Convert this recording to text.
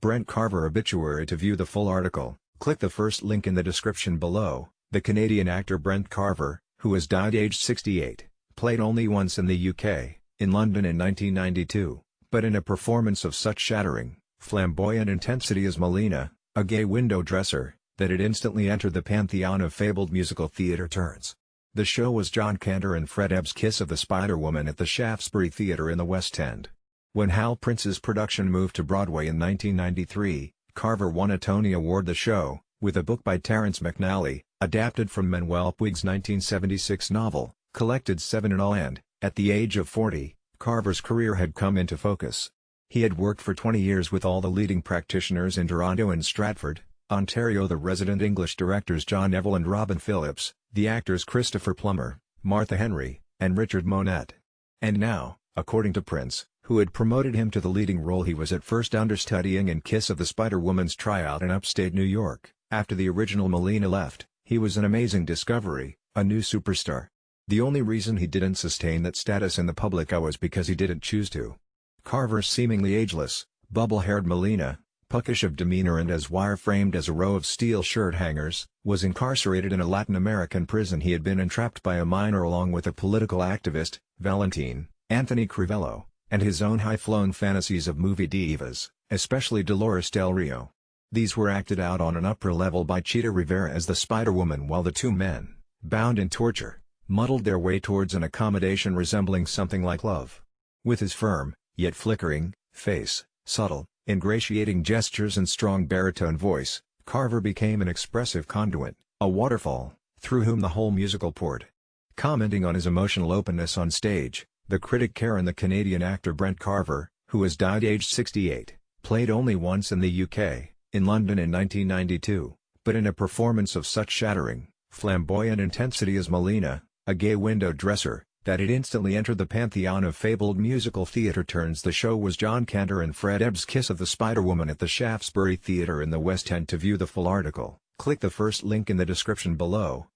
Brent Carver obituary. To view the full article, click the first link in the description below. The Canadian actor Brent Carver, who has died aged 68, played only once in the UK, in London in 1992, but in a performance of such shattering, flamboyant intensity as Molina, a gay window dresser, that it instantly entered the pantheon of fabled musical theatre turns. The show was John Kander and Fred Ebbs' Kiss of the Spiderwoman at the Shaftesbury Theatre in the West End. When Hal Princes' production moved to Broadway in 1993, Carver won a Tony Award. The show, with a book by Terrence McNally, adapted from Manuel Puigs' 1976 novel, collected 7 in all and, at the age of 40, Carver's career had come into focus. He had worked for 20 years with all the leading practitioners in Toronto and Stratford, Ontario. The resident English directors John Nevilleand Robin Phillips, the actors Christopher Plummer, Martha Henry, and Richard Monette. And now, according to Prince, who had promoted him to the leading role, he was at first understudying in Kiss of the Spiderwoman's tryout in upstate New York. After the original Molina left, he was an amazing discovery, a new superstar. The only reason he didn't sustain that status in the public eye was because he didn't choose to. Carver's seemingly ageless, bubble-haired Molina, puckish of demeanour and as wire-framed as a row of steel shirt hangers, was incarcerated in a Latin American prison. He had been entrapped by a minor along with a political activist, Valentin, Anthony Crivello, and his own high-flown fantasies of movie divas, especially Dolores del Rio. These were acted out on an upper level by Chita Rivera as the Spiderwoman, while the two men, bound in torture, muddled their way towards an accommodation resembling something like love. With his firm, yet flickering, face, subtle, ingratiating gestures and strong baritone voice, Carver became an expressive conduit, a waterfall, through whom the whole musical poured. Commenting on his emotional openness on stage, the critic Karen, the Canadian actor Brent Carver, who has died aged 68, played only once in the UK, in London in 1992, but in a performance of such shattering, flamboyant intensity as Molina, a gay window dresser, that it instantly entered the pantheon of fabled musical theatre turns. The show was John Kander and Fred Ebbs' Kiss of the Spiderwoman at the Shaftesbury Theatre in the West End. To view the full article, click the first link in the description below.